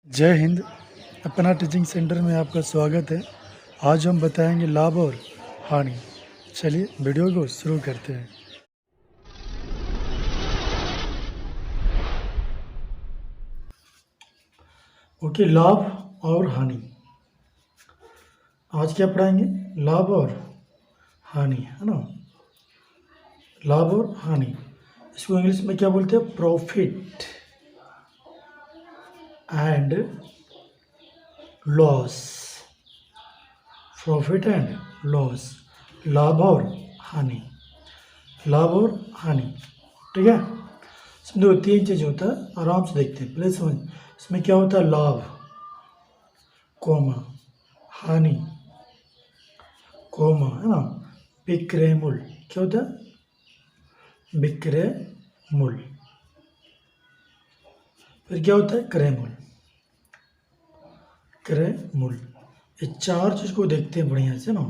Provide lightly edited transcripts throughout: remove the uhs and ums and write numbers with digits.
जय हिंद। अपना teaching centre में आपका स्वागत है। आज हम बताएंगे लाभ और हानि। चलिए वीडियो को शुरू करते हैं। ओके, लाभ और हानि। आज क्या पढ़ाएंगे? लाभ और हानि, है ना। लाभ और हानि, इसको इंग्लिश में क्या बोलते हैं? Profit and loss. Profit and loss, लाभ और हानि। लाभ और हानि, ठीक है। इसमें दो तीन चीज होता है, आराम से देखते हैं। पहले समझ, इसमें क्या होता है? लाभ कोमा हानि कोमा, है ना। विक्रय मूल्य क्या होता है? विक्रय मूल्य। फिर क्या होता है? क्रय मूल्य। क्रय मूल्य, ये चार चीज को देखते हैं बढ़िया से ना।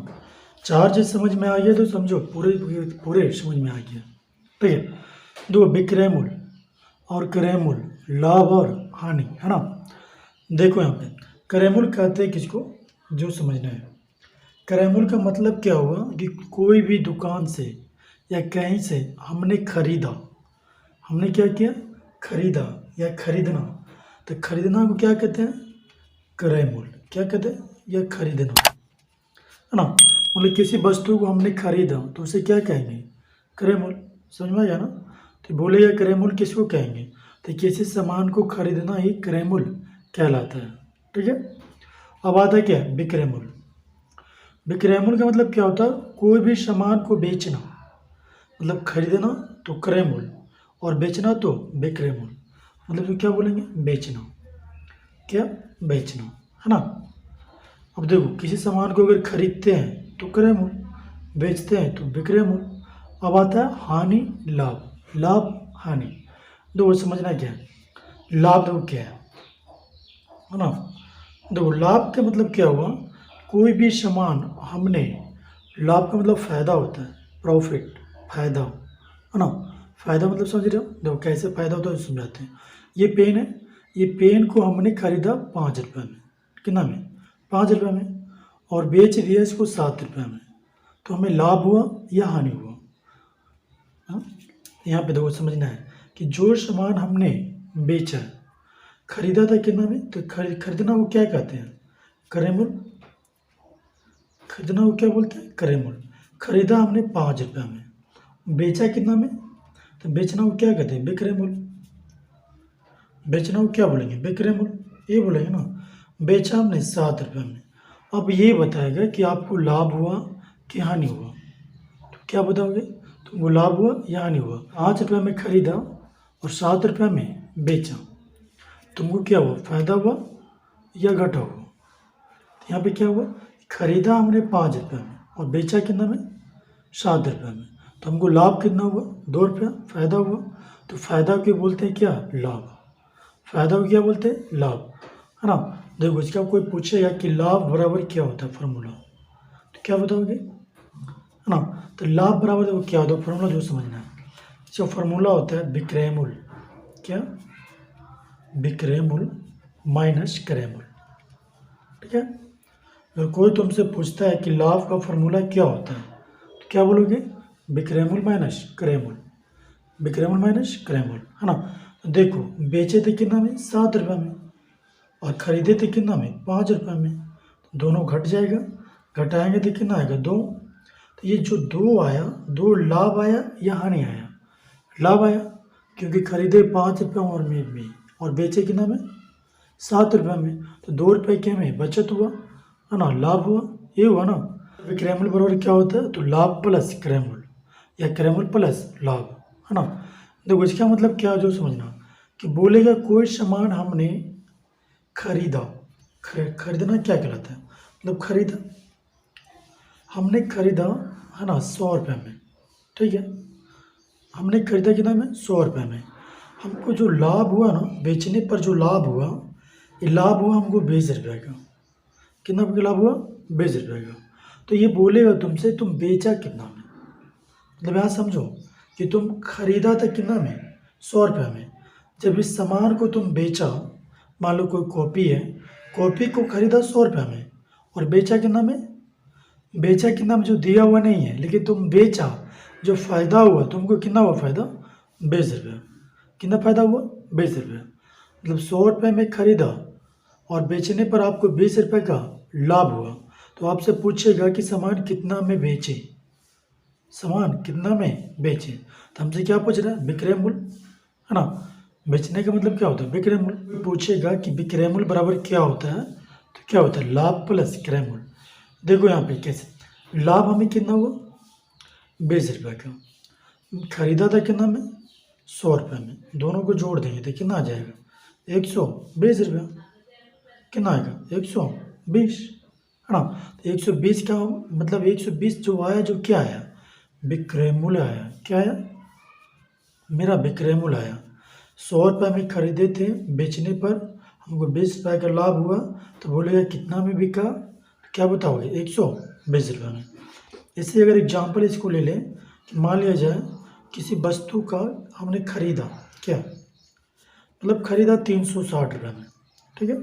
चार चीज समझ में आ गया तो समझो पूरे पूरे समझ में आ गया, ठीक है। दो, विक्रय मूल्य और क्रय मूल्य, लाभ और हानि, है ना। देखो यहाँ पे क्रय मूल्य कहते हैं किसको, जो समझना है। क्रय मूल्य का मतलब क्या हुआ कि कोई भी दुकान से या कहीं से हमने खरीदा। हमने क्या किया? खरीदा या खरीदना। तो खरीदना को क्या कहते हैं? क्रय मूल्य। क्या कहते हैं? या खरीदना, है ना। मतलब किसी वस्तु को हमने खरीदा तो उसे क्या कहेंगे? क्रय मूल्य। समझ में आ गया ना। तो बोलेगा क्रय मूल्य किसको कहेंगे? तो किसी सामान को खरीदना ही क्रय मूल्य कहलाता है, ठीक है। अब आता है क्या? विक्रय मूल्य। विक्रय मूल्य का मतलब क्या होता है? कोई भी सामान को बेचना, मतलब खरीदना तो क्रय मूल्य और बेचना तो विक्रय मूल्य। मतलब तो क्या बोलेंगे? बेचना। क्या? बेचना, है ना। अब देखो, किसी सामान को अगर खरीदते हैं तो क्रय मूल्य, बेचते हैं तो विक्रय मूल्य। अब आता है हानि लाभ। लाभ हानि, देखो समझना क्या है। लाभ देखो क्या है ना। देखो लाभ का मतलब क्या हुआ? कोई भी सामान हमने, लाभ का मतलब फायदा होता है, प्रॉफिट, फायदा, है ना। फायदा मतलब समझ रहे हो? देखो कैसे फायदा होता है समझाते हैं। ये पेन है, ये पेन को हमने खरीदा 5 रुपये में। कितना में? 5 रुपये में। और बेच दिया इसको 7 रुपये में। तो हमें लाभ हुआ या हानि हुआ? हाँ, यहाँ पे देखो समझना है कि जो सामान हमने बेचा, खरीदा था कितना में, तो खरीदना को क्या कहते हैं? क्रय मूल्य। खरीदना को क्या बोलते हैं? क्रय मूल्य। खरीदा हमने 5 रुपये में, बेचा कितना में, तो बेचना को क्या कहते हैं? विक्रय मूल्य। बेचना को क्या बोलेंगे? विक्रय मूल्य, ये बोलेंगे ना। बेचा हमने 7 रुपये में। अब ये बताएगा कि आपको लाभ हुआ कि हानि हुआ। तो क्या बताओगे? तो वो लाभ हुआ या हानि हुआ? 5 रुपये में खरीदा और 7 रुपये में बेचा, तुमको क्या हुआ? फायदा हुआ या घाटा हुआ? तो यहाँ पे क्या हुआ? खरीदा हमने 5 रुपये में और बेचा कितना में? 7 रुपये में। तो हमको लाभ कितना हुआ? 2 रुपया फायदा हुआ। तो फायदा को बोलते हैं क्या? लाभ। फायदा को क्या बोलते हैं? लाभ, है ना। देखो इसका कोई पूछेगा कि लाभ बराबर क्या होता है फार्मूला, तो क्या बताओगे? है ना। तो लाभ बराबर देखो क्या होता है फार्मूला, जो समझना है। इसका फार्मूला होता है विक्रय मूल्य। क्या? विक्रय मूल्य माइनस क्रय मूल्य, ठीक है। अगर कोई तुमसे पूछता है कि लाभ का फार्मूला क्या होता है, तो क्या बोलोगे? विक्रय मूल्य माइनस क्रय मूल्य। विक्रय मूल्य माइनस क्रय मूल्य, है ना। तो देखो बेचे थे कितना में? 7 रुपये में। और खरीदे थे कितना में? 5 रुपये में। तो दोनों घट जाएगा, घटाएंगे तो कितना आएगा? 2। तो ये जो 2 आया, 2 लाभ आया या हानि आया? लाभ आया, क्योंकि खरीदे 5 रुपये और बेचे कितना में? 7 रुपये में। तो 2 रुपये क्या में बचत हुआ, है ना, लाभ हुआ। ये हुआ ना। विक्रय मूल्य बराबर क्या होता है? तो लाभ प्लस क्रय मूल्य या क्रय मूल्य प्लस लाभ, है ना। देखो इसका मतलब क्या, जो समझना कि बोलेगा कोई सामान हमने खरीदा। खरीदना क्या कहलाता है? मतलब खरीदा, हमने खरीदा, है ना, 100 रुपये में, ठीक है। हमने खरीदा कितना में? 100 रुपये में। हमको जो लाभ हुआ ना, बेचने पर जो लाभ हुआ, ये लाभ हुआ हमको 20 रुपये का। कितना का लाभ हुआ? 20 रुपये का। तो ये बोलेगा तुमसे तुम बेचा कितना में। मतलब यहाँ समझो कि तुम खरीदा था कितना में? 100 रुपये में। जब इस सामान को तुम बेचा मान लो कोई कॉपी है, कॉपी को खरीदा 100 रुपये में और बेचा कितना में, बेचा कितना में जो दिया हुआ नहीं है, लेकिन तुम बेचा, जो फ़ायदा हुआ तुमको कितना हुआ फ़ायदा, 20 रुपये। कितना फ़ायदा हुआ, 20 रुपये। मतलब 100 रुपये में खरीदा और बेचने पर आपको 20 रुपये का लाभ हुआ। तो आपसे पूछेगा कि सामान कितना में बेचे, सामान कितना में बेचे, तो हमसे क्या पूछ रहा है, विक्रय मूल्य, है ना। बेचने का मतलब क्या होता है, विक्रय मूल्य। पूछेगा कि विक्रय मूल्य बराबर क्या होता है, तो क्या होता है, लाभ प्लस क्रय मूल्य। देखो यहाँ पे कैसे, लाभ हमें कितना हुआ, 20 रुपये का, खरीदा था कितना में, 100 रुपये में, दोनों को जोड़ देंगे तो कितना आ जाएगा, 120 रुपया। कितना आएगा, 120, है ना। तो 120 का मतलब 120 जो आया, जो क्या आया, विक्रय मूल्य आया। क्या आया, मेरा विक्रय मूल्य आया। 100 रुपये में खरीदे थे, बेचने पर हमको 20 रुपये का लाभ हुआ, तो बोलेगा कितना में बिका, क्या बताओगे, 120 रुपये में। इससे अगर एग्जाम्पल इसको ले लें कि मान लिया जाए किसी वस्तु का हमने खरीदा, क्या मतलब खरीदा 360 रुपये में, ठीक है,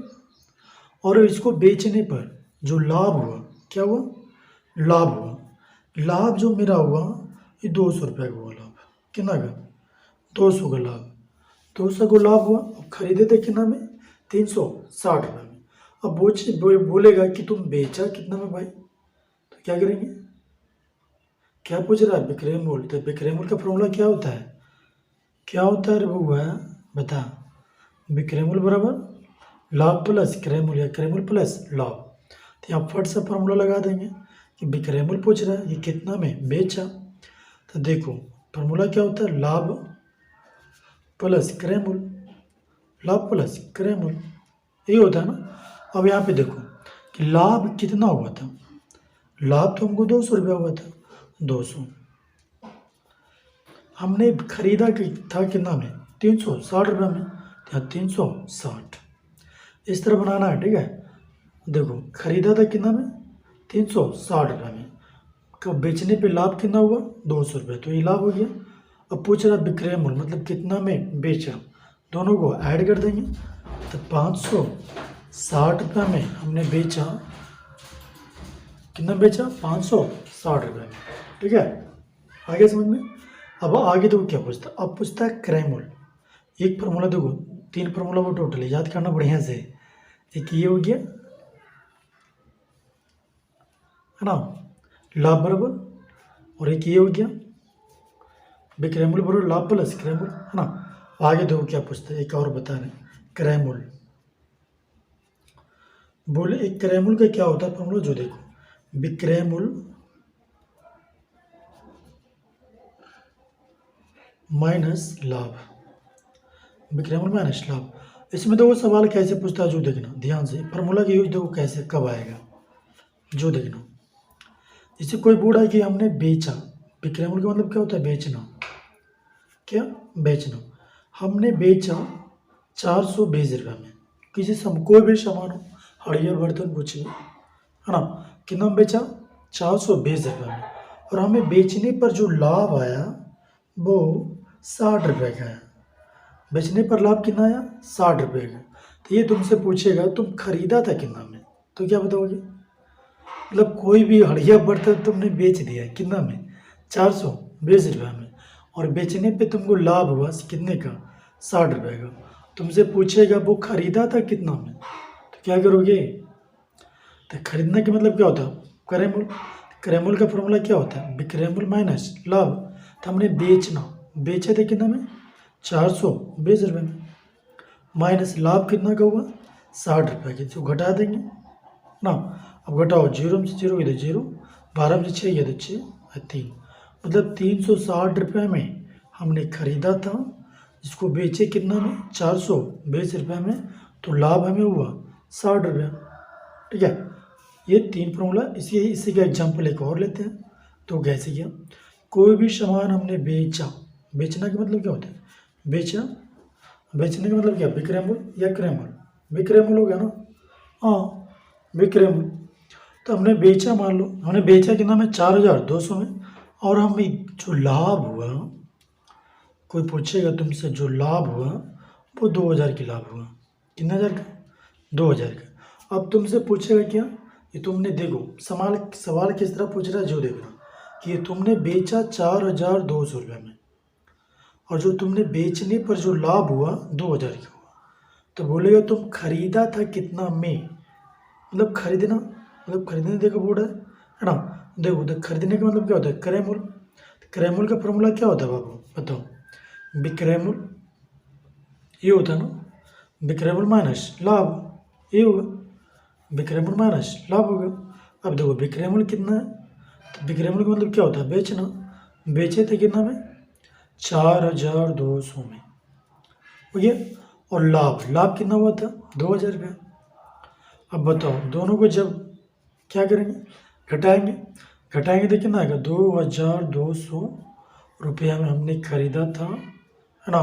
और इसको बेचने पर जो लाभ हुआ, क्या हुआ, लाभ हुआ। लाभ जो मेरा हुआ ये 200 रुपये का हुआ लाभ। कितना का, 200 का लाभ, 200 को लाभ हुआ। अब खरीदे थे कितना में, 360 रुपये में। अब बोलेगा कि तुम बेचा कितना में भाई, तो क्या करेंगे, क्या पूछ रहा है, विक्रय मूल्य। तो विक्रय मूल्य का फॉर्मूला क्या होता है, क्या होता है रे बउआ, बता। विक्रय मूल्य बराबर लाभ प्लस क्रय मूल्य, या क्रय मूल्य प्लस लाभ। तो यहाँ फट से फॉर्मूला लगा देंगे कि विक्रय मूल्य पूछ रहा है, ये कितना में बेचा। तो देखो फॉर्मूला क्या होता है, लाभ प्लस क्रय मूल्य, लाभ प्लस क्रय मूल्य, यही होता है ना। अब यहाँ पे देखो कि लाभ कितना हुआ था, लाभ तो हमको 200 रुपया हुआ था, 200 हमने खरीदा था कितना में, 360 रुपये में, यहाँ 360 इस तरह बनाना है, ठीक है। देखो खरीदा था कितना में, 360 रुपये में, कब बेचने पे लाभ कितना हुआ, 200 रुपये, तो ये लाभ हो गया। अब पूछ रहा विक्रय मूल्य मतलब कितना में बेचा, दोनों को ऐड कर देंगे। तो 560 रुपये में हमने बेचा, कितना बेचा, 560 रुपये में, ठीक है। आगे समझ में। अब आगे देखो क्या पूछता है, अब पूछता है क्रय मूल्य। एक फार्मूला देखो, 3 फार्मूला वो टोटल याद करना बढ़िया से। एक ये हो गया, है ना, लाभ बराबर, और एक ये हो गया विक्रय मूल्य बराबर लाभ प्लस क्रय मूल्य, है ना। आगे देखो क्या पूछता है, एक और बता रहे क्रय मूल्य। बोले एक क्रय मूल्य का क्या होता है फॉर्मूला, जो देखो विक्रय मूल्य माइनस लाभ, विक्रय मूल्य माइनस लाभ। इसमें देखो सवाल कैसे पूछता है, जो देखना ध्यान से, फार्मूला का यूज देखो कैसे कब आएगा, जो देखना। जैसे कोई बोल रहा है कि हमने बेचा, विक्रय मूल्य का मतलब क्या होता है, बेचना, क्या बेचना। हमने बेचा 420 रुपये में, किसी कोई भी सामान हो, हड़िया बर्तन कुछ भी, है ना, कितना में बेचा, 420 रुपये में, और हमें बेचने पर जो लाभ आया वो 60 रुपये का है। बेचने पर लाभ कितना आया, 60 रुपये का। तो ये तुमसे पूछेगा तुम खरीदा था कितना में, तो क्या बताओगे, मतलब कोई भी हड़िया बर्तन तुमने बेच दिया कितना में, 420 रुपये में, और बेचने पे तुमको लाभ हुआ कितने का, 60 रुपये का। तुमसे पूछेगा वो खरीदा था कितना में, तो क्या करोगे। तो खरीदने का मतलब क्या होता है, क्रय मूल्य। क्रय मूल्य का फॉर्मूला क्या होता है, विक्रय मूल्य माइनस लाभ। तो हमने बेचना, बेचे थे कितना में, 420 रुपये में, माइनस लाभ कितना का हुआ, 60 रुपये के, तो घटा देंगे ना। अब घटाओ, 0 में से 0 गए तो 0, 12 में से 6 गए तो 6 और 3, मतलब 360 रुपये में हमने खरीदा था, इसको बेचे कितना में, 420 रुपये में, तो लाभ हमें हुआ 60 रुपया, ठीक है। ये 3 फॉर्मूला। इसी का एग्जाम्पल एक और लेते हैं। तो कैसे किया, कोई भी सामान हमने बेचा, बेचना का मतलब क्या होता है, बेचा, बेचने का मतलब क्या, विक्रय मूल्य या क्रय मूल्य, विक्रय मूल्य हो गया ना, हाँ विक्रय मूल्य। तो हमने बेचा, मान लो हमने बेचा कितना में, 4200 में, और हमें जो लाभ हुआ, कोई पूछेगा तुमसे जो लाभ हुआ वो 2000 की लाभ हुआ, कितने हज़ार का, 2,000 का। अब तुमसे पूछेगा क्या कि तुमने देखो सवाल किस तरह पूछ रहा है, जो देखना कि ये तुमने बेचा 4,200 रुपये में, और जो तुमने बेचने पर जो लाभ हुआ 2,000 का हुआ, तो बोलेगा तुम खरीदा था कितना में, मतलब खरीदना, मतलब खरीदने देखो बोर्ड है ना। देखो तो खरीदने का मतलब क्या होता है, क्रय मूल्य। क्रय मूल्य का फॉर्मूला क्या होता है बाबू बताओ, विक्रय मूल्य, ये होता है ना, विक्रय मूल्य माइनस लाभ, ये होगा विक्रय मूल्य माइनस लाभ होगा। अब देखो विक्रय मूल्य कितना है, तो विक्रय मूल्य का मतलब क्या होता है, बेचना। बेचे थे कितना में, 4,200 में, हो गया। और लाभ कितना हुआ था, 2,000 रुपया। अब बताओ दोनों को जब क्या करेंगे, घटाएंगे। घटाएंगे तो कितना आएगा, 2,200 रुपया में हमने खरीदा था, है ना।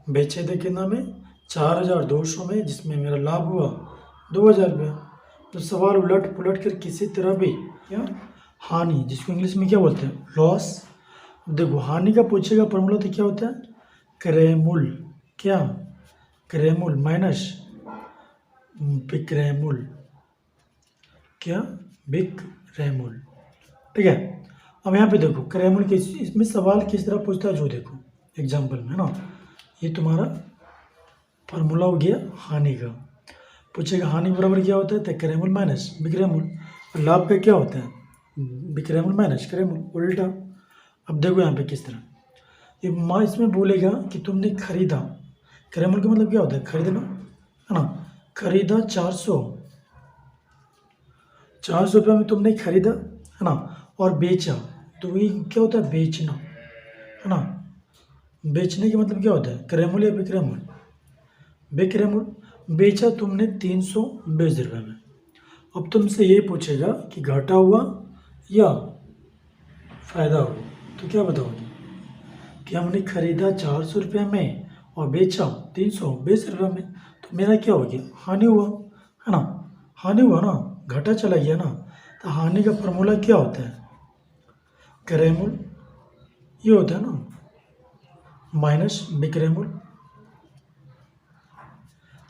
बेचे थे कितना में, 4,200 में, जिसमें मेरा लाभ हुआ 2,000 रुपया। तो सवाल उलट पुलट कर किसी तरह भी क्या, हानि, जिसको इंग्लिश में क्या बोलते हैं, लॉस। देखो हानि का पूछेगा फॉर्मूला तो क्या होता है, क्रय मूल्य, क्या क्रय मूल्य माइनस विक्रय मूल्य, क्या विक्रय मूल्य, ठीक है। अब यहाँ पे देखो क्रय मूल्य के इसमें सवाल किस तरह पूछता है, जो देखो एग्जाम्पल में, है ना। ये तुम्हारा फार्मूला हो गया हानि का। पूछेगा हानि बराबर क्या होता है, तो क्रय मूल्य माइनस विक्रय मूल्य। और लाभ का क्या होता है, विक्रय मूल्य माइनस क्रय मूल्य, उल्टा। अब देखो यहाँ पे किस तरह, ये माँ इसमें बोलेगा कि तुमने खरीदा, क्रय मूल्य का मतलब क्या होता है, खरीदना, है ना। खरीदा 400 रुपये में तुमने खरीदा, है ना, और बेचा, तो ये क्या होता है, बेचना, है ना। बेचने का मतलब क्या होता है, क्रय मूल्य या विक्रय मूल्य, विक्रय मूल्य। बेचा तुमने 320 रुपये में। अब तुमसे ये पूछेगा कि घाटा हुआ या फायदा हुआ, तो क्या बताओगे कि हमने खरीदा 400 रुपये में और बेचा 320 रुपये में, तो मेरा क्या हो गया, हानि हुआ, है ना। हानि हुआ ना, घाटा चला गया ना। तो हानि का फॉर्मूला क्या होता है, क्रय मूल्य, ये होता है ना, माइनस विक्रय मूल्य।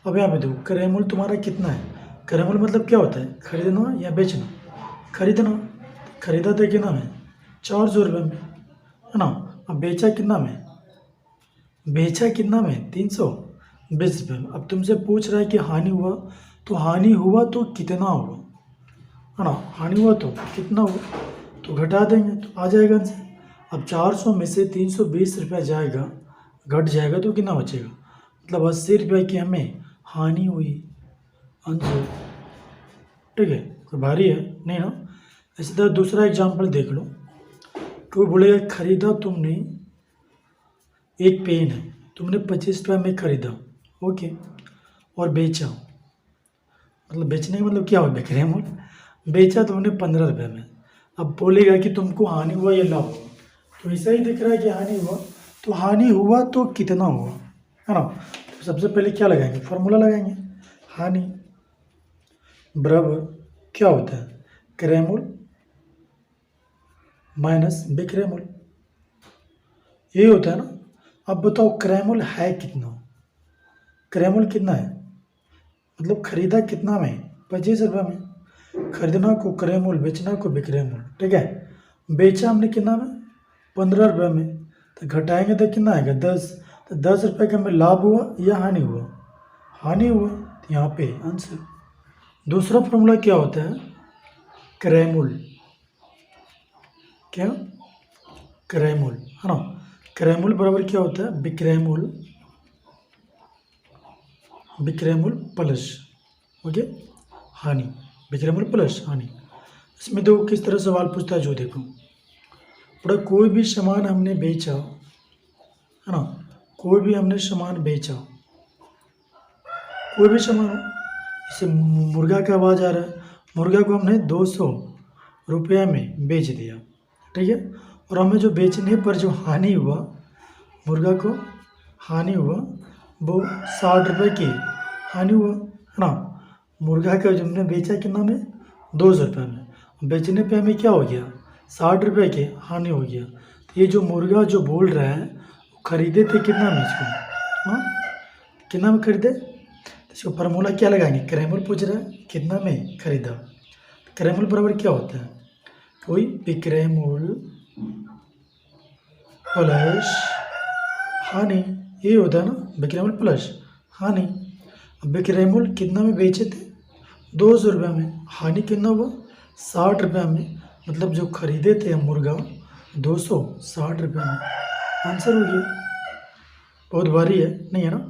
अब यहाँ पे देखो क्रय मूल्य तुम्हारा कितना है, क्रय मूल्य मतलब क्या होता है, खरीदना या बेचना। खरीदना, खरीदा था कितना में, 400 रुपये में, है ना। अब बेचा कितना में, बेचा कितना में, 320 रुपये में। अब तुमसे पूछ रहा है कि हानि हुआ, तो हानि हुआ तो कितना हुआ, है ना। हानि हुआ तो कितना हुआ, तो घटा देंगे तो आ जाएगा आंसर। अब 400 में से 320 रुपया जाएगा, घट जाएगा तो कितना बचेगा, मतलब 80 रुपये की हमें हानि हुई, आंसर, ठीक है। कोई भारी है नहीं ना। इसी तरह दूसरा एग्जाम्पल देख लो, कोई बोलेगा खरीदा तुमने एक पेन है, तुमने 25 रुपये में खरीदा, ओके, और बेचा, मतलब बेचने का मतलब क्या हुआ, विक्रय मूल्य। बेचा तुमने 15 रुपये में। अब बोलेगा कि तुमको हानि हुआ या लाभ हुआ, तो ऐसा ही दिख रहा है कि हानि हुआ, तो हानि हुआ तो कितना हुआ, है ना। तो सबसे पहले क्या लगाएंगे, फॉर्मूला लगाएंगे, हानि बराबर क्या होता है, क्रय मूल्य माइनस विक्रय मूल्य, ये होता है ना। अब बताओ क्रय मूल्य है कितना, क्रय मूल्य कितना है, मतलब खरीदा कितना में, 25 रुपये में। खरीदना को क्रय मूल्य, बेचना को विक्रय मूल्य, ठीक है। बेचा हमने कितना में, 15 रुपये में, तो घटाएंगे तो कितना आएगा, 10। तो 10 रुपये का हमें लाभ हुआ या हानि हुआ, हानि हुआ, तो यहाँ पे आंसर। दूसरा फॉर्मूला क्या होता है, क्रय मूल्य, क्या क्रय मूल्य, है ना। क्रय मूल्य बराबर क्या होता है, विक्रय मूल्य, विक्रय मूल्य प्लस, ओके, हानि, विक्रय मूल्य प्लस हानि। इसमें देखो किस तरह सवाल पूछता है, जो देखो बड़ा, कोई भी सामान हमने बेचा, है ना, कोई भी हमने सामान बेचा, कोई भी सामान हो, जैसे मुर्गा का आवाज़ आ रहा है, मुर्गा को हमने 200 रुपया में बेच दिया, ठीक है। और हमें जो बेचने पर जो हानि हुआ, मुर्गा को हानि हुआ वो 60 रुपये की हानि हुआ, है ना। मुर्गा का जो हमने बेचा कितना में, 200 रुपये में, बेचने पे हमें क्या हो गया, 60 रुपये की हानि हो गया। तो ये जो मुर्गा जो बोल रहा है, खरीदे थे कितना में इसको, हाँ, कितना में खरीदे, तो इसको फार्मूला क्या लगाएंगे, क्रैमल पूछ रहा है कितना में खरीदा, क्रैमल बराबर क्या होता है, कोई विक्रयमूल प्लस हानि, ये होता है ना, विक्रयमूल प्लस हानि। अब विक्रयमूल कितना में बेचे थे, 200 रुपये में, हानि कितना हुआ 60 रुपये में, मतलब जो खरीदे थे हम मुर्गा 260 रुपये में, आंसर हो गया। बहुत भारी है नहीं है ना।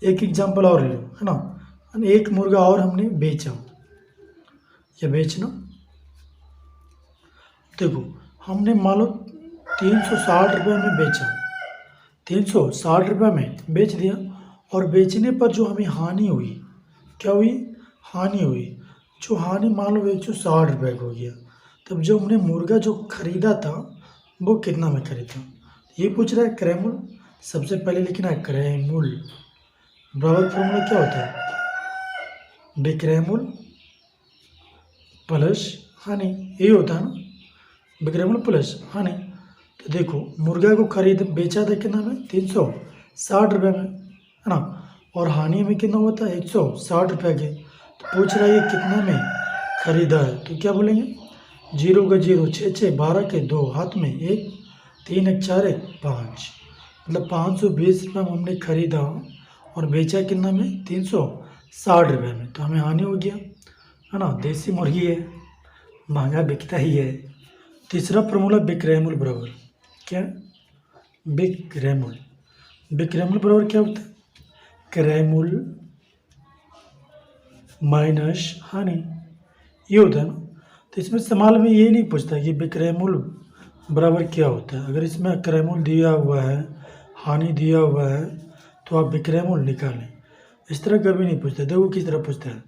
एक एग्जाम्पल और ले लो है ना, एक मुर्गा और हमने बेचा, या बेचना, देखो हमने मान लो 360 रुपये में बेचा, 360 रुपये में बेच दिया, और बेचने पर जो हमें हानि हुई, क्या हुई, हानि हुई, जो हानि मान लो 160 रुपये का हो गया। तब जो हमने मुर्गा जो खरीदा था वो कितना में खरीदा, ये पूछ रहा है क्रैमूल। सबसे पहले लिखना है क्रैमूल बराबर फॉर्मूला क्या होता है, विक्रयमूल प्लस हानि, यही होता है ना, विक्रयमूल प्लस हानि। तो देखो मुर्गा को खरीद बेचा था कितना में, 360 रुपये में है ना, और हानि में कितना हुआ था 160 रुपये के। तो पूछ रहा है ये कितना में खरीदा है, तो क्या बोलेंगे, 0 का 0, 6 6 12 के 2, हाथ में 1, 3 1 4 1 5, मतलब 520 रुपये में हमने खरीदा और बेचा कितना में 360 रुपये में, तो हमें हानि हो गया है ना। देसी मुर्गी है, महंगा बिकता ही है। तीसरा फॉर्मूला विक्रयमूल बराबर क्या, विक्रयमूल, विक्रयमूल बराबर क्या होता है, क्रयमूल माइनस हानि, ये होता है ना। तो इसमें सवाल में ये नहीं पूछता कि विक्रयमूल बराबर क्या होता है। अगर इसमें क्रयमूल दिया हुआ है, हानि दिया हुआ है, तो आप विक्रयमूल निकालें। इस तरह कभी नहीं पूछता। देखो किस तरह पूछता है,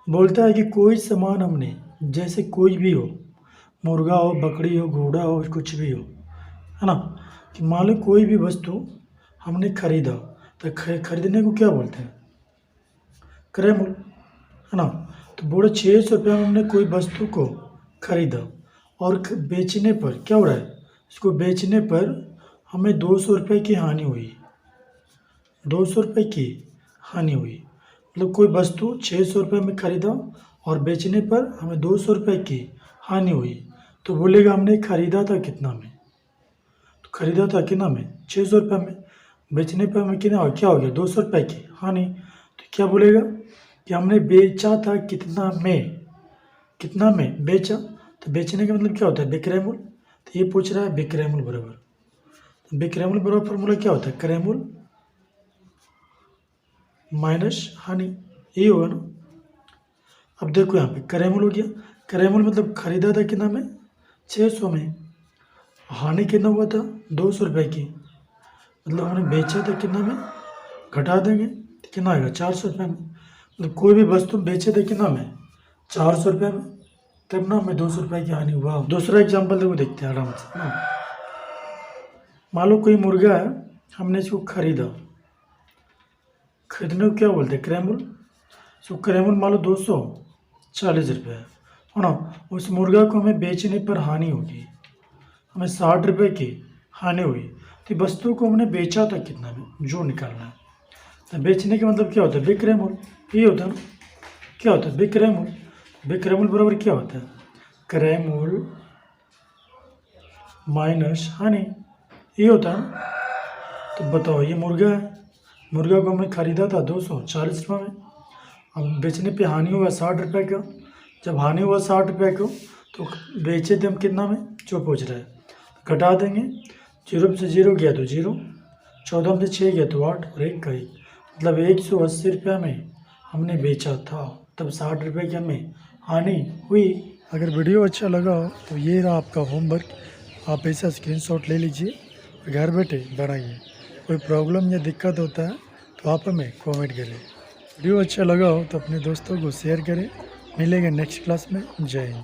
बोलता है कि कोई सामान हमने, जैसे कोई भी हो, मुर्गा हो, बकरी हो, घोड़ा हो, कुछ भी हो है ना, कि मान लो कोई भी वस्तु हमने खरीदा, तो खरीदने को क्या बोलते हैं, क्रयमूल है ना। तो बोले 600 रुपये में हमने कोई वस्तु को खरीदा और बेचने पर क्या हो रहा है, इसको बेचने पर हमें 200 रुपये की हानि हुई, 200 रुपये की हानि हुई, मतलब कोई वस्तु 600 रुपये में खरीदा और बेचने पर हमें 200 रुपये की हानि हुई। तो बोलेगा हमने खरीदा था कितना में, तो खरीदा था कितना में 600 रुपये में, बेचने पर हमें कितना क्या हो गया 200 रुपये की हानि। तो क्या बोलेगा कि हमने बेचा था कितना में, कितना में बेचा, तो बेचने का मतलब क्या होता है विक्रयमूल। तो ये पूछ रहा है विक्रयमूल बराबर, तो विक्रयमूल बराबर फॉर्मूला क्या होता है, क्रयमूल माइनस हानि, यही होगा ना। अब देखो यहाँ पे क्रयमूल हो गया, क्रयमूल मतलब खरीदा था कितना में 600 में, हानि कितना हुआ था 200 रुपये की, मतलब हमने बेचा था कितना में, घटा देंगे तो कितना आएगा 400 रुपये में। मतलब कोई भी वस्तु बेचे थे कितना में 400 रुपये में, तब ना हमें 200 रुपये की हानि हुआ। दूसरा एग्जाम्पल देखो देखते हैं आराम से ना। मान लो कोई मुर्गा है, हमने इसको खरीदा, खरीदने को क्या बोलते हैं क्रयमूल। सो क्रयमूल मान लो 240 रुपये है ना। उस मुर्गा को हमें बेचने पर हानि होगी, हमें 60 रुपये की हानि हुई। तो वस्तु को हमने बेचा था कितना में, जो निकालना है। तो बेचने का मतलब क्या होता है विक्रयमूल, ये होता है ना, क्या होता है विक्रयमूल। विक्रयमूल बराबर क्या होता है, क्रयमूल माइनस हानि, ये होता है ना। तो बताओ ये मुर्गा है, मुर्गा को हमने खरीदा था 240 रुपये में, अब बेचने पे हानि हुआ 60 रुपये का। जब हानि हुआ 60 रुपये को, तो बेचे थे हम कितना में, जो पूछ रहा है, घटा देंगे, 0 से 0 गया तो 0, 14 में से 6 गया तो 8 और 1 का 1, मतलब 180 रुपये में हमने बेचा था, तब 60 रुपये की हमें हानि हुई। अगर वीडियो अच्छा लगा हो तो ये रहा आपका होमवर्क, आप ऐसा स्क्रीनशॉट ले लीजिए, घर बैठे बनाइए। कोई प्रॉब्लम या दिक्कत होता है तो आप हमें कमेंट करें। वीडियो अच्छा लगा हो तो अपने दोस्तों को शेयर करें। मिलेंगे नेक्स्ट क्लास में। जय हिंद।